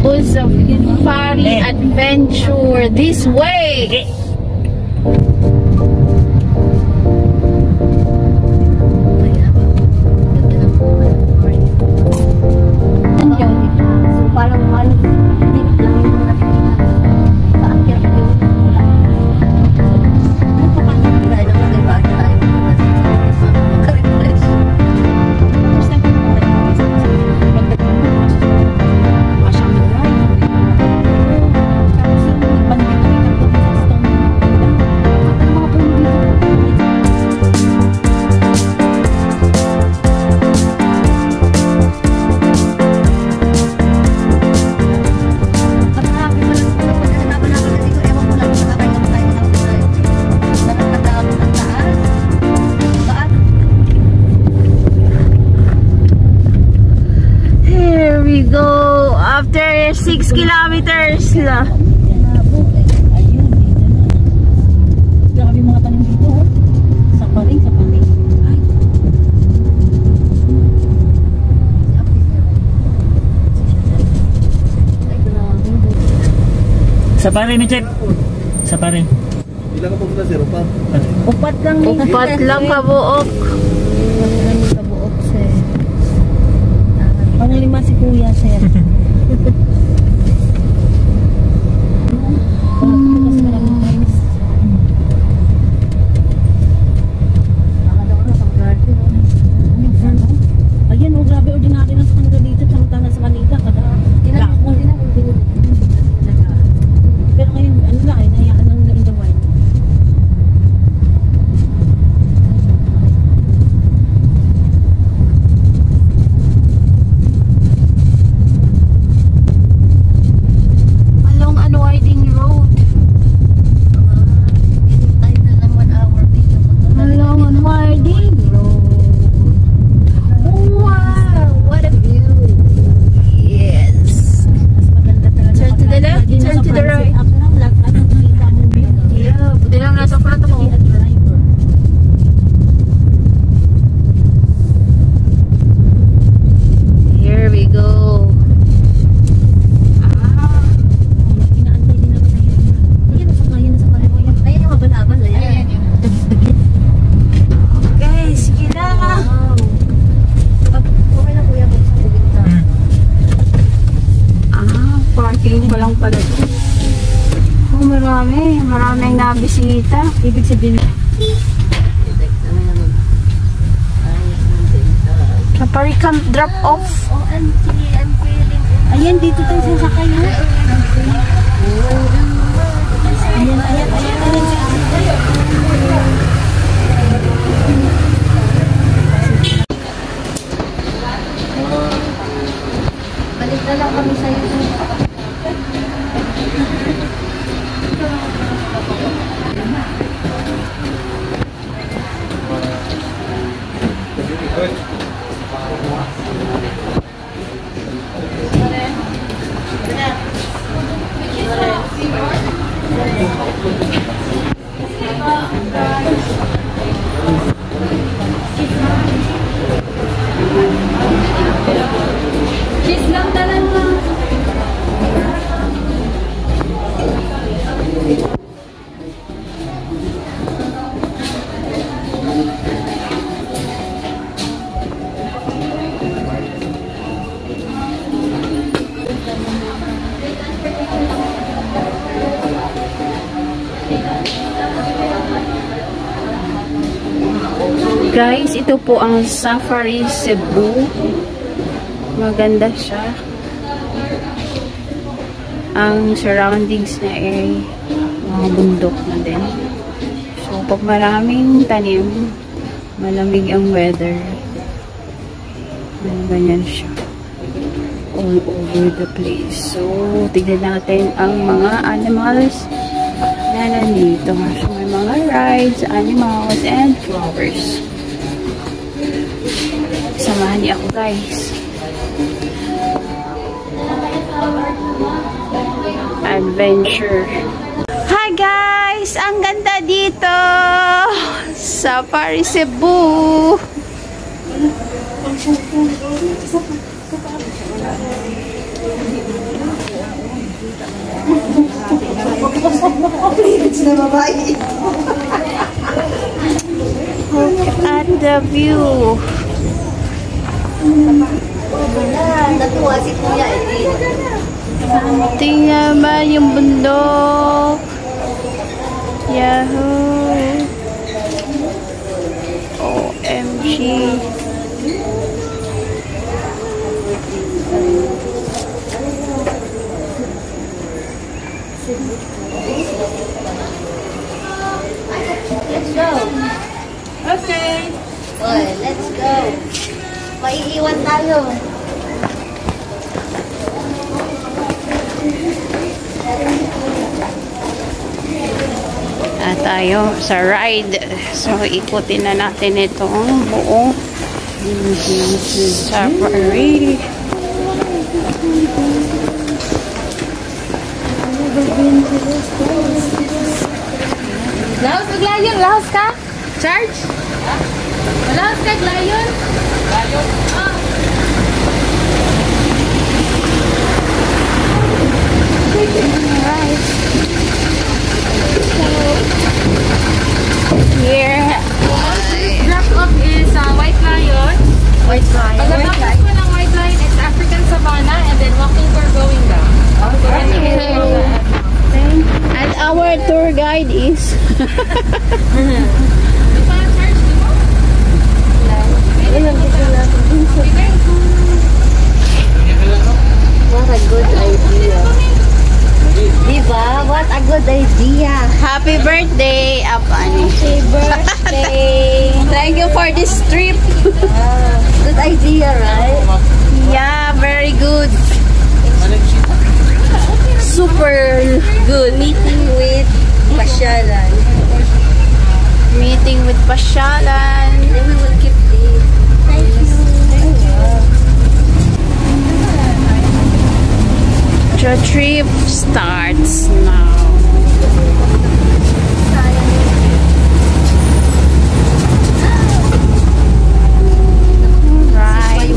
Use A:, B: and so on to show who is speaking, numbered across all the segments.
A: Cebu Safari Adventure. This way! We go after 6 kilometers na.
B: Ayun, grabe mga tanim dito. Sa paring. Ay.
C: Sa pare ni Chef. Sa pare.
D: Ilang ka pupunta sir?
B: Upat lang.
A: Upat lang kabuok.
B: Kabuok sir. Panglima si Kuya sir. Ayan o, grabe ordinary lang sa kanila dito. Samantala sa Manila. Pero ngayon, ano lang, nahayaan lang na in the wild.
A: Along Unwinding Road. Along Unwinding Road. Wow! What a view! Yes! Turn to the left, turn to the right. Yeah, buti lang nasa front mo. Here we go. Okay, sige na. Parking pa lang pala. Oh, maraming nabisita.
B: Ibig sabihin,
A: Safari Camp drop off.
B: ayan, dito tayo sasakay ha. Ayan. Balik na lang kami sa'yo.
A: Guys, ito po ang Safari Cebu. Maganda siya. Ang surroundings na ay mga bundok na din. So, pag maraming tanim, malamig ang weather. Ganyan siya. All over the place. So, tignan natin ang mga animals na nandito. So, may mga rides, animals, and flowers. Samahan niyo ako, guys. Adventure. Hi, guys! Ang ganda dito! Safari Cebu!
B: na babae.
A: Look at the view.
B: Natuwa si Kuya eh.
A: Tingnan ba yung bundok? Yahoo! OMG!
B: Let's go.
A: Okay!
B: Oy, let's go. Maiiwan tayo.
A: Tayo sa ride. So, ikutin na natin itong buong safari.
B: Laos maglayon, laos ka? Charge? Laos ka, glayon? Glayon? Ah.
A: Alright. Here.
B: Drop off is White Lion.
A: White Lion.
B: Pagkatapos ko ng White Lion, it's African Savannah, and then walking tour going down.
A: And our tour guide is
B: What a good idea. Diba? What a good idea.
A: Happy birthday, Apani.
B: Happy birthday.
A: Thank you for this trip.
B: Good idea, right?
A: Yeah, very good. Super good.
B: Meeting with Pasyalan.
A: Meeting with Pasyalan.
B: Then we will keep the... Thank you.
A: The trip starts now. Right.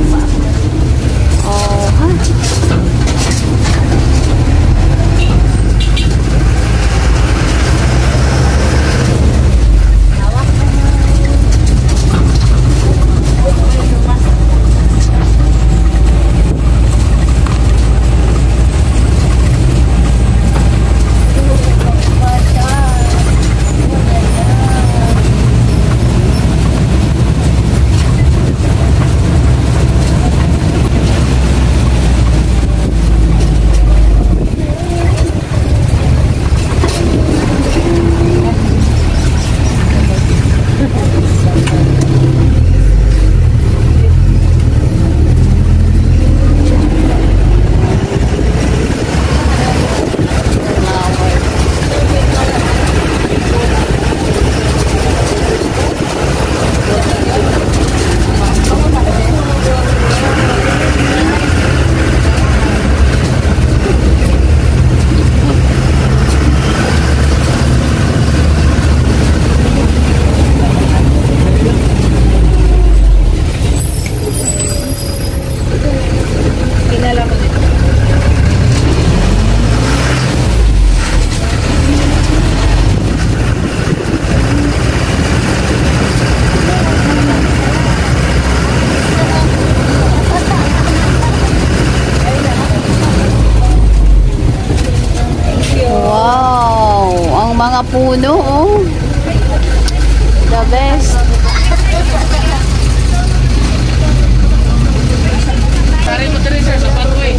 A: Oh, mga puno, oh. The best.
C: Tarin mo tarin sir sa pathway.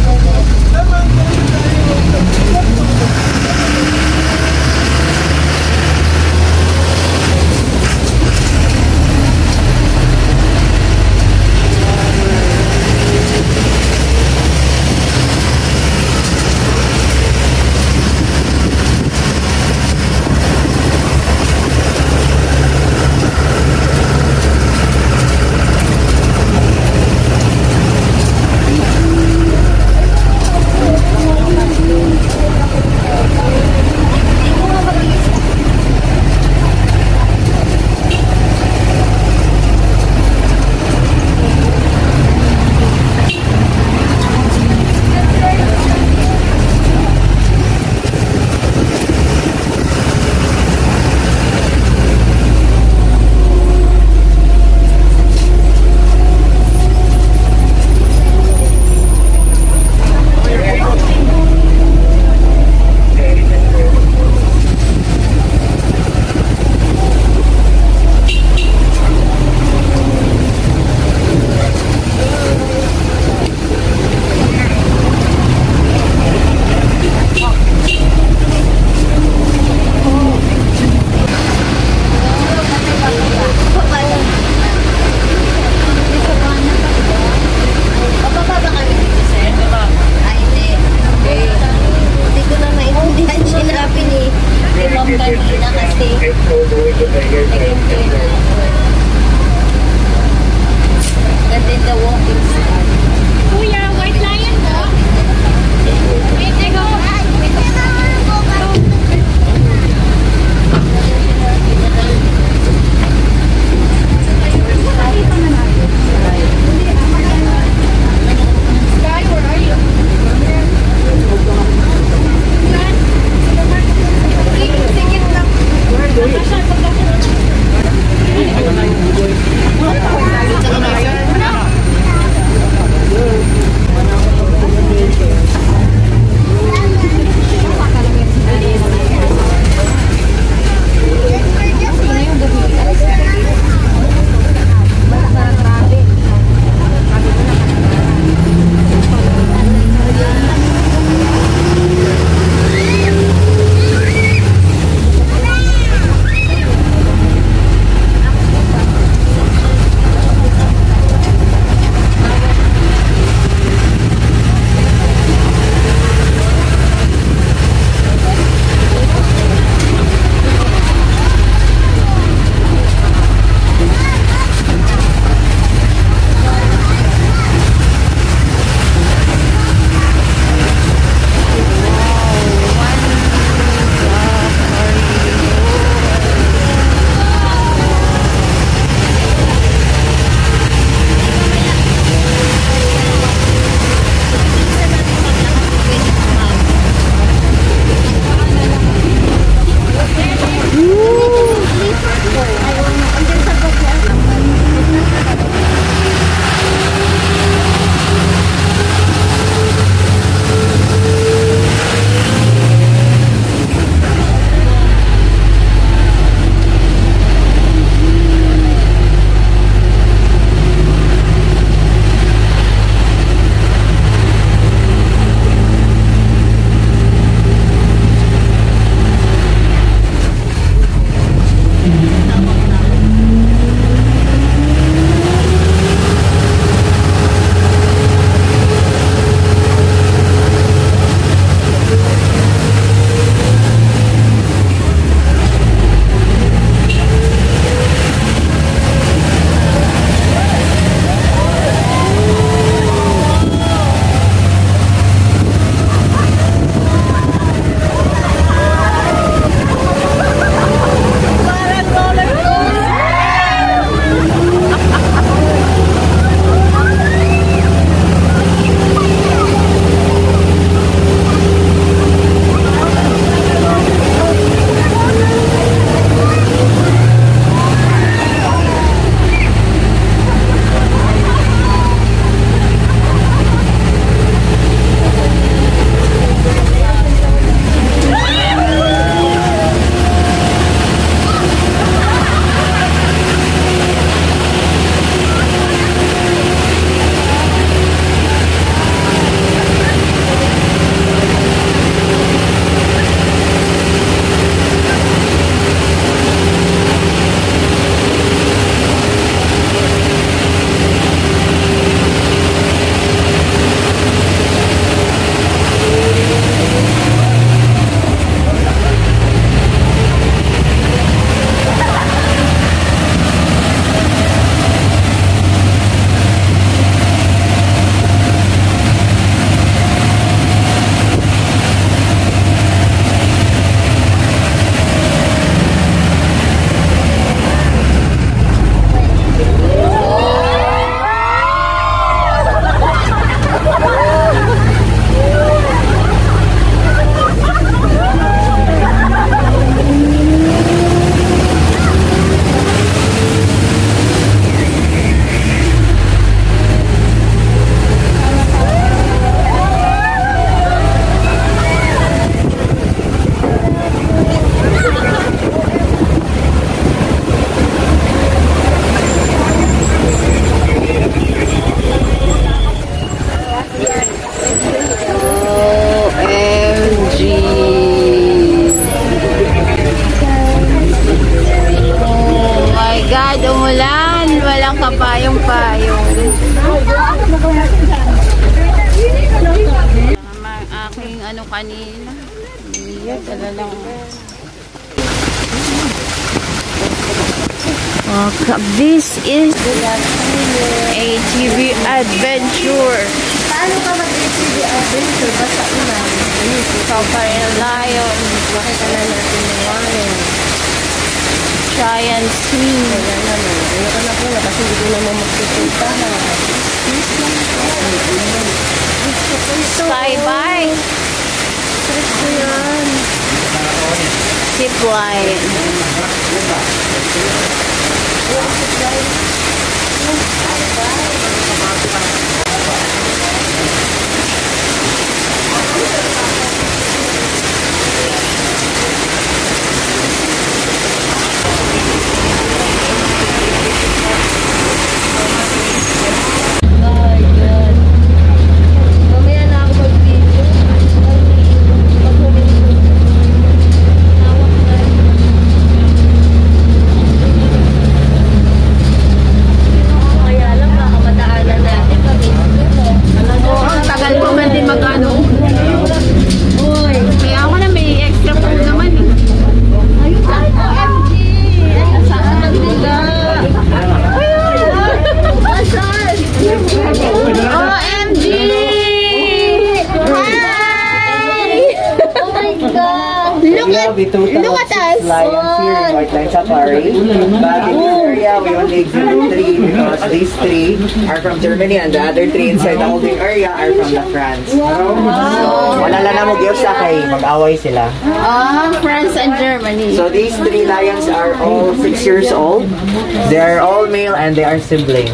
B: kanina kasi naging kailan. And then the walking star.
A: Kuya, white lion po? Wait, I go. Sky, where are you? Sikit lang. kapayong-payong. Ang aking ano kanina. Iya, dala lang. This is ATV adventure.
B: Paano ka mag-ATV adventure? Basta ulan.
A: Safari lion.
B: Makita na natin yung lion.
A: Giant swing.
B: Wala naman. Ayoko na po na kasi hindi ko naman magpupunta na.
A: Skybike.
B: Gusto yan.
A: Zip line.
B: Mamaya na ako mag-video. Kaya lang baka madaanan natin kami.
A: Ang tagal ko man din magano.
B: Uy!
A: Kaya ako na may extra food naman eh.
B: Ayun tayo po, MG! Ayun sa Manila! Asan?
A: OMG! Hi!
B: Oh my God!
A: Look at us!
D: Lions here in White Line Safari. But in this area, we only exhibit 3 because these 3 are from Germany and the other 3 inside the holding area are from the France. So, wala lang na mo give sa kay mag-away sila.
A: France and Germany.
D: So these 3 lions are all 6 years old. They are all male and they are siblings.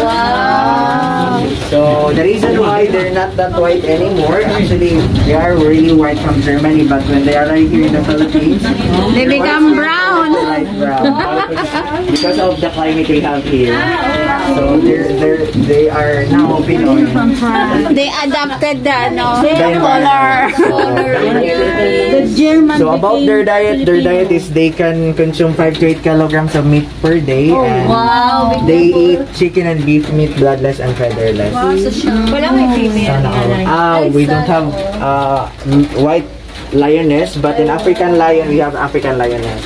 A: Wow!
D: So the reason why they're not that white anymore, actually they are really white from Germany, but when they arrive here in the Philippines,
A: They become brown.
D: light brown because of the climate we have here. So they are now Pinoy.
A: They adapted the
D: color.
A: German.
D: So about their diet is they can consume 5 to 8 kilograms of meat per day, and
A: Wow!
D: they eat chicken and beef meat, bloodless and featherless.
A: Wala may female.
D: We don't have white lioness, but in African lion we have African lioness.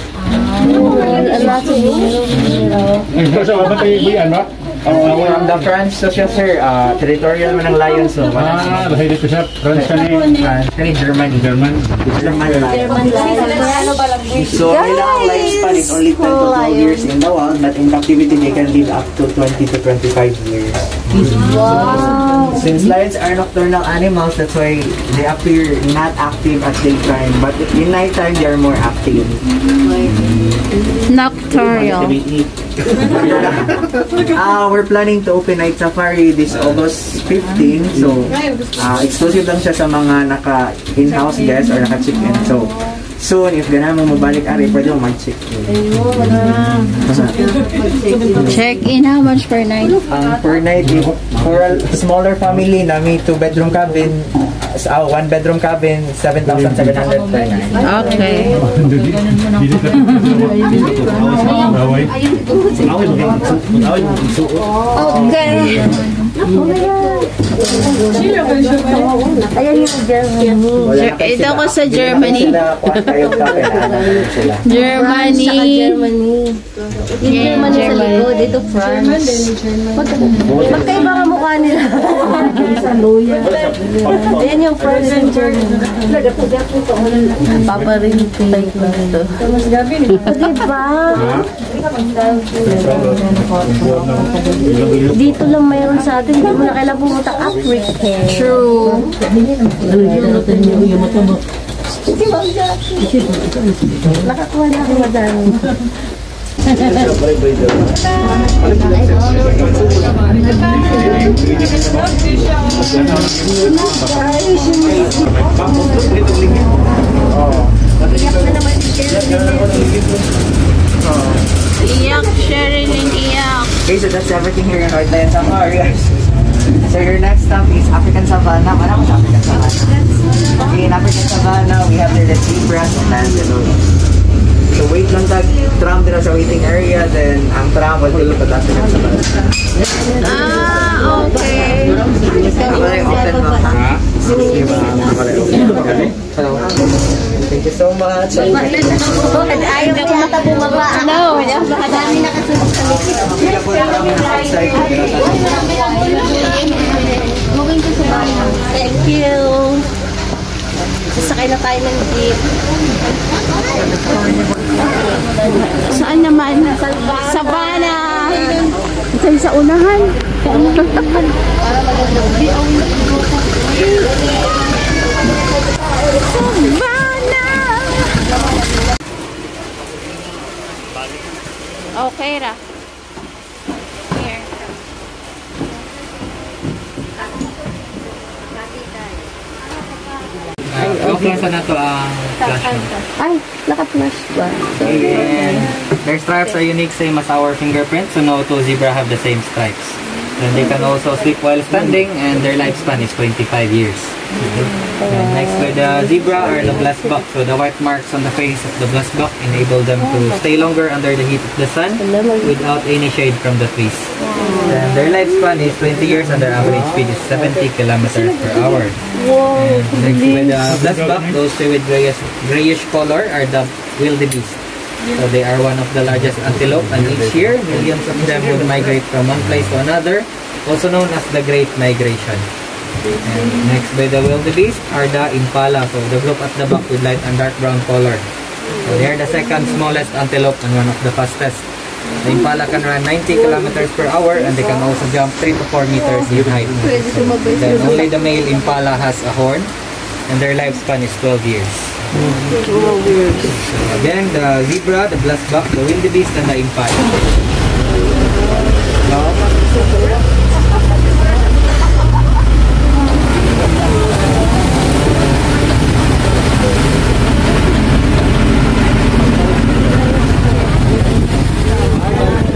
D: From the France, so siya sir, territorial man ng lion, so
E: Bahili ko siya, France ka ni.
D: France, kani Germany. German lion. So kailangan lifespan is only 10 to 12 years in the wild, but in captivity they can live up to 20 to 25 years.
B: Wow!
D: Since lions are nocturnal animals, that's why they appear not active at daytime, but in nighttime they are more active.
A: Nocturnal.
D: We're planning to open Night Safari this August 15, so exclusive lang siya sa mga naka in-house guests or naka-check-in. So soon, if gana mo mabalik ari, pwede mo mag-check-in.
A: Check in how much per night?
D: Per night, for a smaller family, nami 2-bedroom cabin, 1-bedroom cabin, 7,700 per night.
A: Okay. Okay.
B: Ayan yung Germany.
A: Ito ko sa Germany. Germany.
B: Germany. Yung Germany sa likod. Dito France. Magkaiba ka mukha nila. Ayan yung France and Germany. Paparin type na ito. Diba? Dito lang mayroon sa atin. Hindi mo na kailangan pumunta Africa.
A: True.
B: Nakakuha na ako madami.
A: Iyak, Sherilyn, iyak.
D: Okay, so that's everything here in White Line Safari. So your next stop is African Savannah. Wala ko sa African Savannah. Okay, in African Savannah, we have there the zebras and antelopes. So wait lang tag tram dito sa waiting area, then ang tram will tulog at African Savannah.
A: Okay.
D: Ako lang open ba? Diba? Ako lang open. Hello. Thank you so much.
B: Ayaw ko yata bumaba.
A: No.
B: Baka dami nakasunod sa likit.
D: Sila po na kami naka-excite.
B: Moving to Savannah. Thank you. Sasakay na tayo ng jeep.
A: Saan naman? Savannah. Saan sa unahan?
B: Para magandang view.
A: Savannah! Okay ra. Here.
C: Plaza na to ang flash mo.
B: Ay, naka-flash ba?
C: And their stripes are unique, same as our fingerprints. So no two zebra have the same stripes. And they can also sleep while standing, and their lifespan is 25 years. And next with the zebra are the blessbuck. So the white marks on the face of the blessbuck enable them to stay longer under the heat of the sun without any shade from the trees. And their lifespan is 20 years, and their average speed is 70 kilometers per hour. And next with the blessbuck, those two with grayish color are the wildebeest. So they are one of the largest antelope, and each year millions of them would migrate from one place to another, also known as the Great Migration. And next by the wildebeest are the impala, so the group at the back with light and dark brown color. So they are the second smallest antelope and one of the fastest. The impala can run 90 kilometers per hour, and they can also jump 3 to 4 meters in height. Then only the male impala has a horn, and their lifespan is 12 years. So again, the zebra, the blessbuck, the wildebeest, and the impala.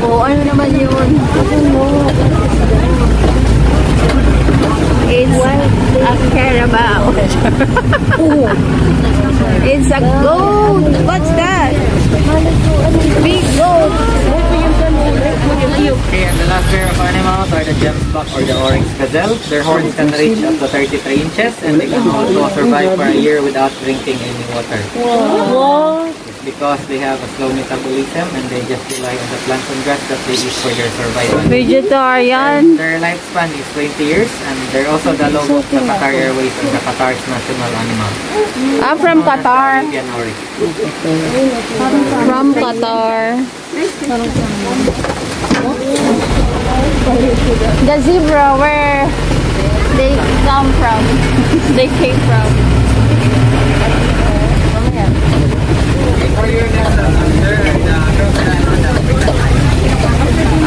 A: Oh, ano naman yun? It's a carabao. It's a goat. What's that? Big goat.
C: Okay, and the last pair of animals are the gemsbuck or the oryx gazelle. Their horns can reach up to 33 inches, and they can also survive for a year without drinking any water.
A: Wow.
C: It's because they have a slow metabolism, and they just rely on the plants and grass that they eat for their survival.
A: Vegetarian.
C: Their lifespan is 20 years, and they're also the logo of the Qatar Airways and the Qatar's national animal.
A: I'm from Qatar.
C: Arabian oryx.
A: From Qatar. The zebra, where they come from? They came from.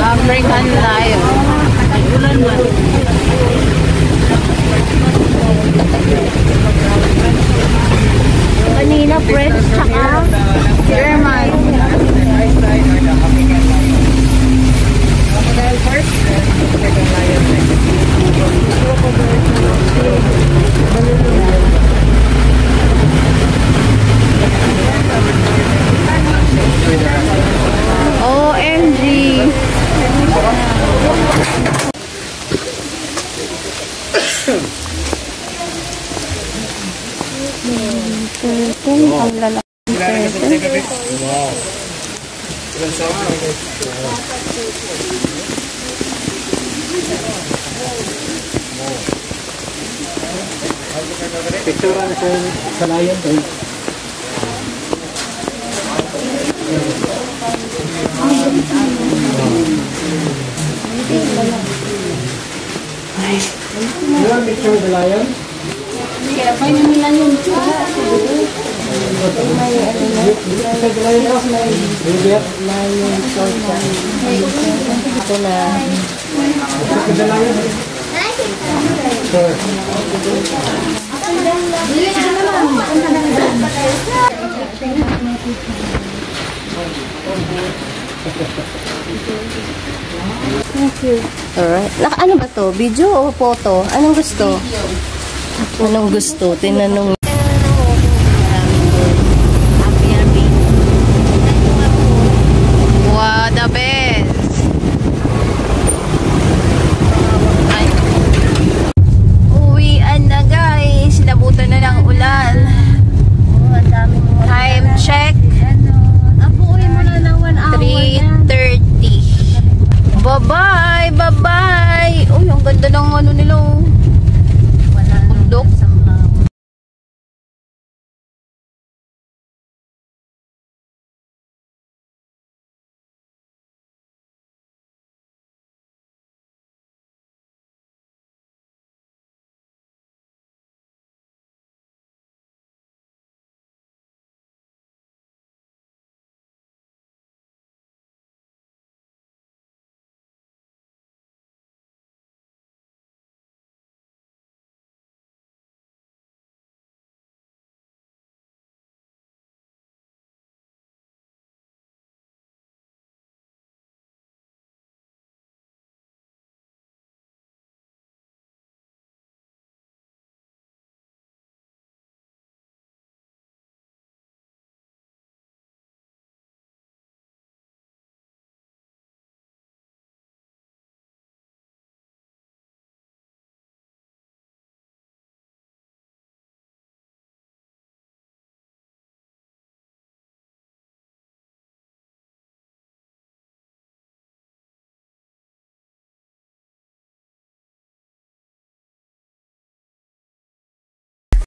A: African lion. Kanina French tsaka German. OMG. Ang lalaki.
E: Picture na sa lion to. You want picture of the lion?
B: Kaya pa yun nila yun. Ito na. Thank you. Alright. Ano ba to? Video o photo? Anong gusto? Anong gusto? Tinanong